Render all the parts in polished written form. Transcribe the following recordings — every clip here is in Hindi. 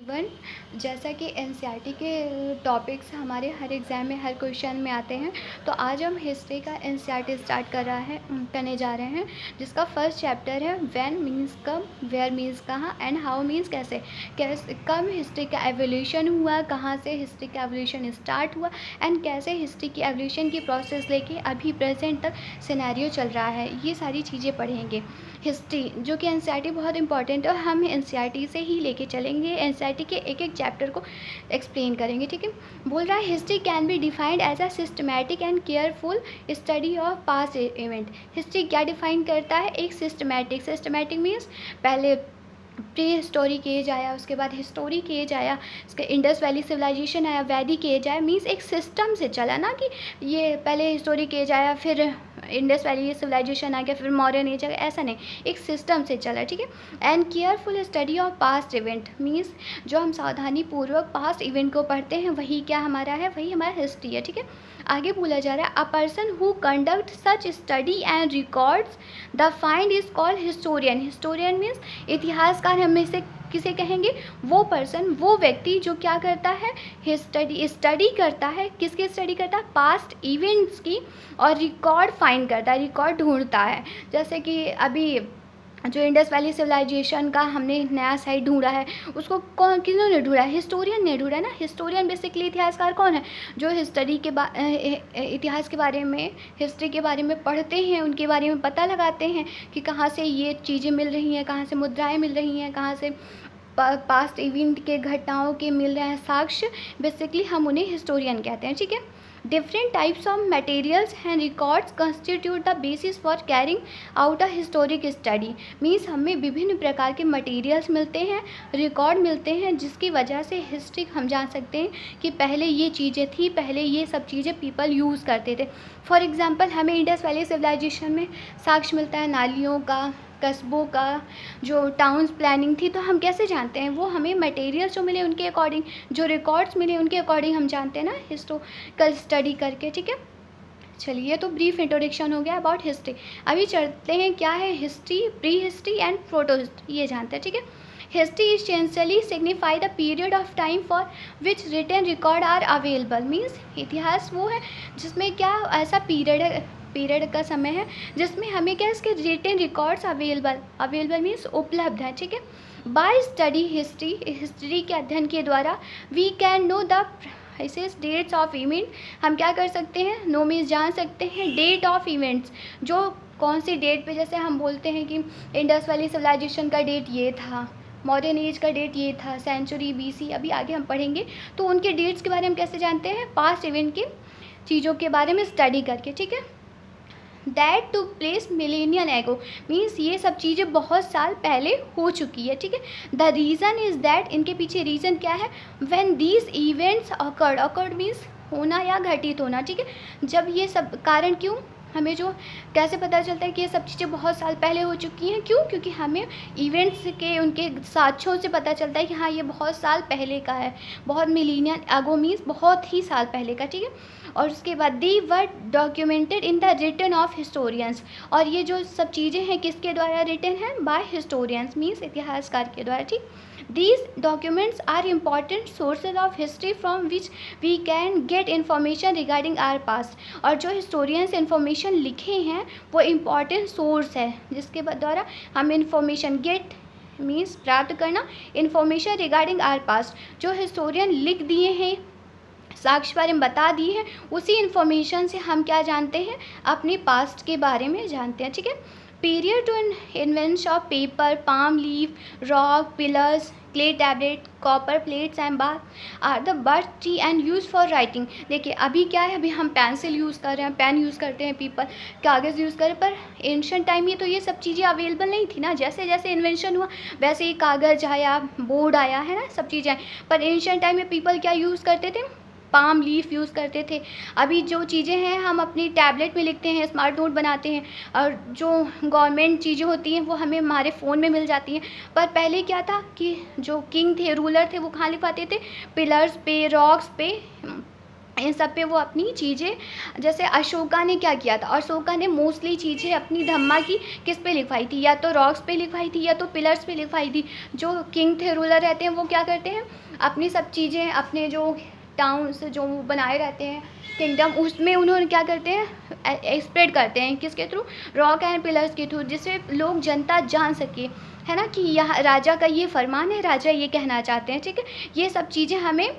वन जैसा कि एनसीईआरटी के टॉपिक्स हमारे हर एग्ज़ाम में हर क्वेश्चन में आते हैं, तो आज हम हिस्ट्री का एनसीईआरटी स्टार्ट करने जा रहे हैं, जिसका फर्स्ट चैप्टर है व्हेन मीन्स कब, वेयर मीन्स कहाँ एंड हाउ मीन्स कैसे कब हिस्ट्री का एवोल्यूशन हुआ, कहाँ से हिस्ट्री का एवोल्यूशन स्टार्ट हुआ एंड कैसे हिस्ट्री की एवोल्यूशन की प्रोसेस लेके अभी प्रेजेंट तक सिनेरियो चल रहा है। ये सारी चीज़ें पढ़ेंगे। हिस्ट्री जो कि एनसीईआरटी बहुत इंपॉर्टेंट है और हम एनसीईआरटी से ही लेके चलेंगे। एनसीईआरटी के एक एक चैप्टर को एक्सप्लेन करेंगे, ठीक है। बोल रहा है history can be defined as a systematic and careful study of past event. History क्या डिफाइन करता है? एक सिस्टमैटिक मीन्स पहले प्री हिस्टोरिक एज आया, उसके बाद हिस्टोरिक एज आया, उसके इंडस वैली सिविलाइजेशन आया, वैदिक एज आया। मीन्स एक सिस्टम से चला ना, कि ये पहले हिस्टोरिक एज आया, फिर इंडस वैली सिविलाइजेशन आ गया, फिर मॉडर्न एज आ गया, ऐसा नहीं, एक सिस्टम से चला, ठीक है। And careful study of past event means जो हम सावधानी पूर्वक पास्ट इवेंट को पढ़ते हैं वही क्या हमारा है, वही हमारा हिस्ट्री है, ठीक है। आगे बोला जा रहा है a person who conduct such study and records the find is called historian. Historian means इतिहासकार हम में से किसे कहेंगे? वो पर्सन, वो व्यक्ति जो क्या करता है, स्टडी करता है। किसकी स्टडी करता है? पास्ट इवेंट्स की, और रिकॉर्ड फाइंड करता है, रिकॉर्ड ढूंढता है। जैसे कि अभी जो इंडस वैली सिविलाइजेशन का हमने नया साइट ढूंढा है, उसको कौन किन्होंने ढूंढा है? हिस्टोरियन ने ढूंढा है ना। हिस्टोरियन बेसिकली इतिहासकार कौन है? जो हिस्ट्री के इतिहास के बारे में, हिस्ट्री के बारे में पढ़ते हैं, उनके बारे में पता लगाते हैं कि कहाँ से ये चीज़ें मिल रही हैं, कहाँ से मुद्राएं मिल रही हैं, कहाँ से पास्ट इवेंट के घटनाओं के मिल रहे हैं साक्ष्य। बेसिकली हम उन्हें हिस्टोरियन कहते हैं, ठीक है। Different types of materials and records constitute the basis for carrying out a historic study. Means हमें विभिन्न प्रकार के मटेरियल्स मिलते हैं, रिकॉर्ड मिलते हैं, जिसकी वजह से हिस्ट्री हम जान सकते हैं कि पहले ये चीज़ें थी, पहले ये सब चीज़ें पीपल यूज़ करते थे। फॉर एग्जांपल हमें इंडस वैली सिविलाइजेशन में साक्ष्य मिलता है नालियों का, कस्बों का, जो टाउन्स प्लानिंग थी। तो हम कैसे जानते हैं? वो हमें मटेरियल जो मिले उनके अकॉर्डिंग, जो रिकॉर्ड्स मिले उनके अकॉर्डिंग हम जानते हैं ना, हिस्टोरिकल स्टडी करके, ठीक है। चलिए, तो ब्रीफ इंट्रोडक्शन हो गया अबाउट हिस्ट्री। अभी चलते हैं क्या है history, prehistory and protohistory, ये जानते हैं, ठीक है। History essentially signify the period of time for which written record are available. Means इतिहास वो है जिसमें क्या ऐसा पीरियड का समय है जिसमें हमें क्या इसके रिटन रिकॉर्ड्स अवेलेबल मीन्स उपलब्ध है, ठीक है। बाय स्टडी हिस्ट्री के अध्ययन के द्वारा we can know the dates of event. हम क्या कर सकते हैं? नो मीन्स जान सकते हैं डेट ऑफ इवेंट्स, जो कौन सी डेट पे, जैसे हम बोलते हैं कि इंडस वैली सिविलाइजेशन का डेट ये था, मॉडर्न एज का डेट ये था, सेंचुरी BC, अभी आगे हम पढ़ेंगे। तो उनके डेट्स के बारे में हम कैसे जानते हैं? पास्ट इवेंट की चीज़ों के बारे में स्टडी करके, ठीक है। दैट टू प्लेस मिलेनियन एगो मीन्स ये सब चीज़ें बहुत साल पहले हो चुकी है, ठीक है। द रीज़न इज़ दैट, इनके पीछे रीज़न क्या है? When these events occurred means होना या घटित होना, ठीक है। जब ये सब कारण क्यों, हमें जो कैसे पता चलता है कि ये सब चीज़ें बहुत साल पहले हो चुकी हैं? क्यों? क्योंकि हमें इवेंट्स के उनके साक्ष्यों से पता चलता है कि हाँ ये बहुत साल पहले का है, बहुत मिलीनियन एगो मीन्स बहुत ही साल पहले का, ठीक है। और उसके बाद they were documented in the written of historians, और ये जो सब चीज़ें हैं किसके द्वारा रिटन है? बाय हिस्टोरियंस मीन्स इतिहासकार के द्वारा, ठीक। These documents are important sources of history from which we can get information regarding our past। और जो historians information लिखे हैं वो important source है जिसके द्वारा हम information get means प्राप्त करना, information regarding our past, जो historian लिख दिए हैं, साक्ष्य बारे में बता दिए हैं, उसी इन्फॉर्मेशन से हम क्या जानते हैं? अपने पास्ट के बारे में जानते हैं, ठीक है। Period to invention of paper, palm leaf, rock, pillars, clay tablet, copper plates and bark are the birch tree and use for writing. देखिए अभी क्या है, अभी हम पेंसिल यूज़ कर रहे हैं, पेन यूज़ करते हैं, पीपल कागज़ यूज़ कर रहे हैं, पर एंशिएंट टाइम में तो ये सब चीज़ें अवेलेबल नहीं थी ना। जैसे जैसे इन्वेंशन हुआ वैसे ही कागज़ आया, बोर्ड आया, है ना, सब चीज़ें आई। पर एंशिएंट टाइम में पीपल क्या यूज़ करते थे? पाम लीफ यूज़ करते थे। अभी जो चीज़ें हैं हम अपनी टैबलेट में लिखते हैं, स्मार्ट नोट बनाते हैं, और जो गवर्नमेंट चीज़ें होती हैं वो हमें हमारे फ़ोन में मिल जाती हैं। पर पहले क्या था कि जो किंग थे, रूलर थे, वो कहाँ लिखवाते थे? पिलर्स पे, रॉक्स पे, इन सब पे वो अपनी चीज़ें, जैसे अशोका ने क्या किया था, अशोका ने मोस्टली चीज़ें अपनी धम्मा की किस पे लिखवाई थी, या तो रॉक्स पे लिखवाई थी या तो पिलर्स पे लिखवाई थी। जो किंग थे, रूलर रहते हैं, वो क्या करते हैं, अपनी सब चीज़ें अपने जो टाउन्स जो बनाए रहते हैं किंगडम, उसमें उन्होंने क्या करते हैं, स्प्रेड करते हैं किसके थ्रू, रॉक एंड पिलर्स के थ्रू, जिससे लोग जनता जान सके, है ना, कि यह राजा का ये फरमान है, राजा ये कहना चाहते हैं। ठीक है, ये सब चीज़ें हमें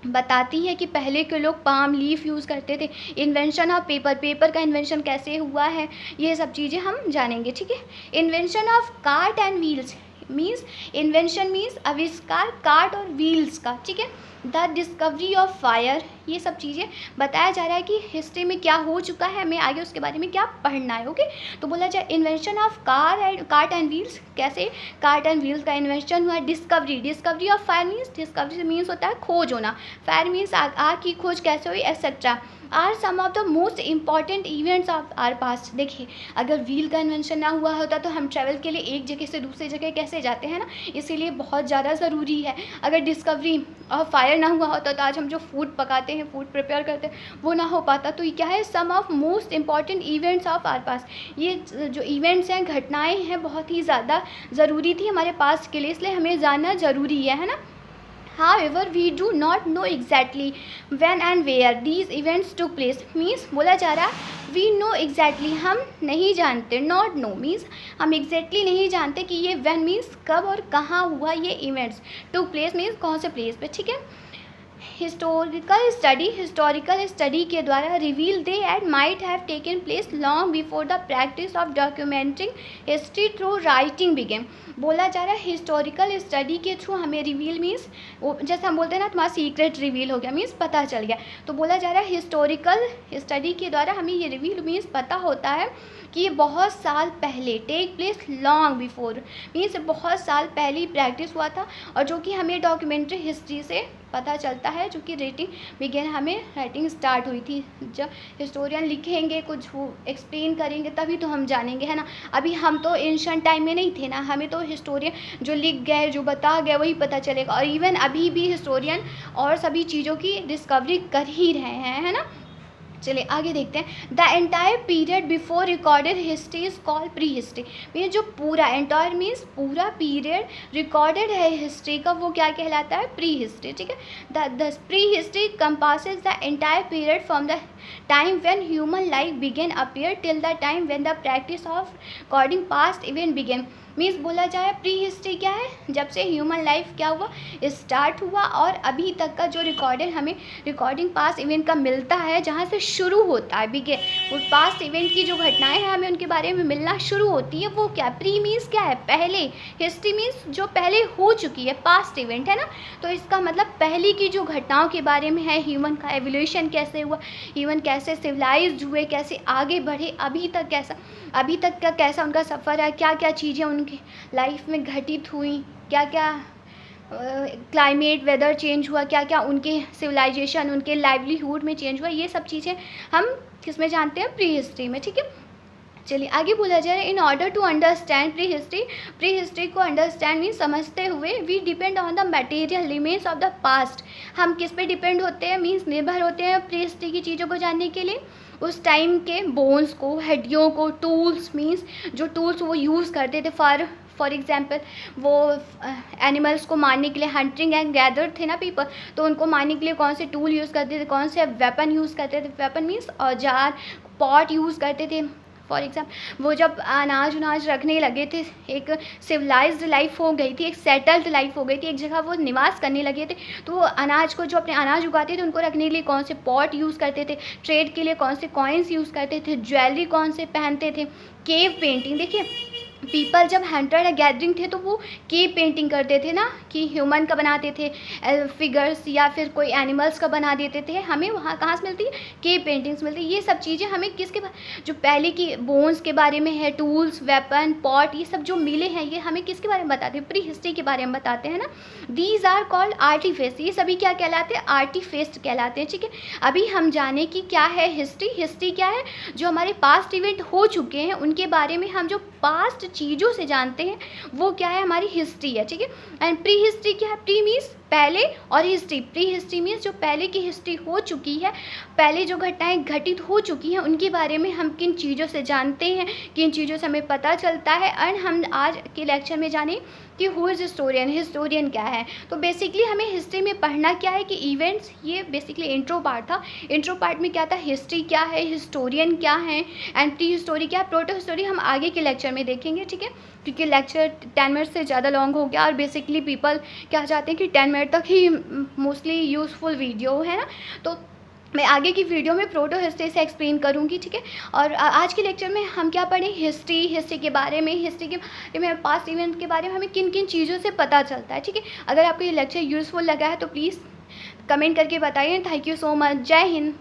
बताती है कि पहले के लोग पाम लीफ यूज़ करते थे। इन्वेंशन ऑफ पेपर, पेपर का इन्वेंशन कैसे हुआ है, ये सब चीज़ें हम जानेंगे। ठीक है, invention of cart and wheels means, invention means आविष्कार कार्ट और व्हील्स का। ठीक है, द डिस्कवरी ऑफ फायर, ये सब चीज़ें बताया जा रहा है कि हिस्ट्री में क्या हो चुका है, हमें आगे उसके बारे में क्या पढ़ना है। ओके, तो बोला जाए invention of cart and wheels, कैसे कार्ट एंड व्हील्स का इन्वेंशन हुआ। Discovery of fire means, discovery means होता है खोज होना, फायर मीन्स आग की खोज कैसे हुई, etcetera are some of the most important events of our past. देखिए, अगर व्हील का इन्वेंशन ना हुआ होता तो हम ट्रैवल के लिए एक जगह से दूसरी जगह कैसे जाते हैं ना, इसीलिए बहुत ज़्यादा ज़रूरी है। अगर डिस्कवरी ऑफ फायर ना हुआ होता तो आज हम जो फूड पकाते हैं, फूड प्रिपेयर करते हैं, वो ना हो पाता। तो ये क्या है, some of most important events of our past, ये जो इवेंट्स हैं, घटनाएँ हैं, बहुत ही ज़्यादा ज़रूरी थी हमारे पास के लिए, इसलिए हमें जानना ज़रूरी है ना। However, we do not know exactly when and where these events took place. Means बोला जा रहा है we know exactly, हम नहीं जानते, not know means हम exactly नहीं जानते कि ये when means कब और कहाँ हुआ ये events, took place means कौन से place पे। ठीक है, हिस्टोरिकल स्टडी के द्वारा reveal they and might have taken place long before the practice of documenting history through writing began. बोला जा रहा है हिस्टोरिकल स्टडी के थ्रू हमें रिवील मीन्स, जैसे हम बोलते हैं ना, तुम्हारा सीक्रेट रिवील हो गया, मीन्स पता चल गया। तो बोला जा रहा है हिस्टोरिकल स्टडी के द्वारा हमें ये रिवील मीन्स पता होता है कि ये बहुत साल पहले, take place long before means बहुत साल पहले ही प्रैक्टिस हुआ था, और जो कि हमें डॉक्यूमेंट्री हिस्ट्री से पता चलता है, जो कि राइटिंग स्टार्ट हुई थी। जब हिस्टोरियन लिखेंगे, कुछ वो एक्सप्लेन करेंगे, तभी तो हम जानेंगे, है ना। अभी हम तो एंशिएंट टाइम में नहीं थे ना, हमें तो हिस्टोरियन जो लिख गए, जो बता गए, वही पता चलेगा। और इवन अभी भी हिस्टोरियन और सभी चीज़ों की डिस्कवरी कर ही रहे हैं, है ना। चलिए आगे देखते हैं। The entire period before recorded history is called prehistory. Means जो पूरा, एंटायर मीन्स पूरा पीरियड रिकॉर्डेड है हिस्ट्री का, वो क्या कहलाता है, प्री हिस्ट्री। ठीक है, the prehistory compasses the entire period from the time when human life began appear till the time when the practice of recording past event began. Means बोला जाए प्री हिस्ट्री क्या है, जब से ह्यूमन लाइफ क्या हुआ, स्टार्ट हुआ, और अभी तक का जो रिकॉर्डेड हमें रिकॉर्डिंग पास्ट इवेंट का मिलता है, जहाँ से शुरू होता है बिगे, वो पास्ट इवेंट की जो घटनाएं हैं हमें उनके बारे में मिलना शुरू होती है, वो क्या, प्री मीन्स क्या है, पहले, हिस्ट्री मीन्स जो पहले हो चुकी है, पास्ट इवेंट, है ना। तो इसका मतलब पहले की जो घटनाओं के बारे में है, ह्यूमन का एवोल्यूशन कैसे हुआ, ह्यूमन कैसे सिविलाइज्ड हुए, कैसे आगे बढ़े, अभी तक का कैसा उनका सफ़र है, क्या क्या चीज़ें उनकी लाइफ में घटित हुई, क्या क्या क्लाइमेट वेदर चेंज हुआ, क्या क्या उनके सिविलाइजेशन, उनके लाइवलीहुड में चेंज हुआ, ये सब चीज़ें हम किस में जानते हैं, प्री हिस्ट्री में। ठीक है, चलिए आगे बोला जा रहा है। In order to understand prehistory को अंडरस्टैंड मीन समझते हुए, we depend on the material remains of the past. हम किस पे डिपेंड होते हैं, मीन्स निर्भर होते हैं प्री हिस्ट्री की चीज़ों को जानने के लिए, उस टाइम के बोन्स को, हड्डियों को, टूल्स मीन्स जो टूल्स वो यूज़ करते थे फॉर एग्जाम्पल, वो एनिमल्स को मारने के लिए, हंटिंग एंड गैदर थे ना पीपल, तो उनको मारने के लिए कौन से टूल यूज़ करते थे, कौन से वेपन यूज़ करते थे, वेपन मीन्स औजार, पॉट यूज़ करते थे। फॉर एग्जाम्पल, वो जब अनाज रखने लगे थे, एक सिविलाइज्ड लाइफ हो गई थी, एक सेटल्ड लाइफ हो गई थी, एक जगह वो निवास करने लगे थे, तो वो अनाज को, जो अपने अनाज उगाते थे, उनको रखने के लिए कौन से पॉट यूज़ करते थे, ट्रेड के लिए कौन से कॉइन्स यूज़ करते थे, ज्वेलरी कौन से पहनते थे, केव पेंटिंग। देखिए, पीपल जब हंटर या गैदरिंग थे तो वो केव पेंटिंग करते थे ना, कि ह्यूमन का बनाते थे फिगर्स, या फिर कोई एनिमल्स का बना देते थे, हमें वहाँ कहाँ से मिलती है, केव पेंटिंग्स मिलती है। ये सब चीज़ें हमें किसके जो पहले की बोन्स के बारे में है, टूल्स, वेपन, पॉट, ये सब जो मिले हैं, ये हमें किसके बारे में बताते हैं, प्री हिस्ट्री के बारे में बताते हैं ना। दीज आर कॉल्ड आर्टिफेक्ट्स, ये सभी क्या कहलाते हैं, आर्टिफेक्ट्स कहलाते हैं। ठीक है, अभी हम जाने कि क्या है हिस्ट्री क्या है, जो हमारे पास्ट इवेंट हो चुके हैं उनके बारे में हम जो पास्ट चीज़ों से जानते हैं, वो क्या है, हमारी हिस्ट्री है। ठीक है, एंड प्री हिस्ट्री क्या है, प्री मीन्स पहले और हिस्ट्री, प्री हिस्ट्री मीन्स जो पहले की हिस्ट्री हो चुकी है, पहले जो घटनाएं घटित हो चुकी हैं उनके बारे में हम किन चीज़ों से जानते हैं, किन चीज़ों से हमें पता चलता है। एंड हम आज के लेक्चर में जाने कि हु इज़ हिस्टोरियन, हिस्टोरियन क्या है। तो बेसिकली हमें हिस्ट्री में पढ़ना क्या है कि इवेंट्स, ये बेसिकली इंट्रो पार्ट था। इंट्रो पार्ट में क्या था, हिस्ट्री क्या है, हिस्टोरियन क्या है एंड प्री हिस्टोरी क्या है, प्रोटो हिस्टोरी हम आगे के लेक्चर में देखेंगे, ठीक है। क्योंकि लेक्चर 10 मिनट से ज़्यादा लॉन्ग हो गया और बेसिकली पीपल क्या चाहते हैं कि 10 मिनट तक ही मोस्टली यूज़फुल वीडियो है ना। तो मैं आगे की वीडियो में प्रोटो हिस्ट्री से एक्सप्लेन करूँगी, ठीक है। और आज के लेक्चर में हम क्या पढ़ें, हिस्ट्री के बारे में, हिस्ट्री के में पास्ट इवेंट के बारे में हमें किन किन चीज़ों से पता चलता है, ठीक है। अगर आपको ये लेक्चर यूज़फुल लगा है तो प्लीज़ कमेंट करके बताइए। Thank you so much. जय हिंद।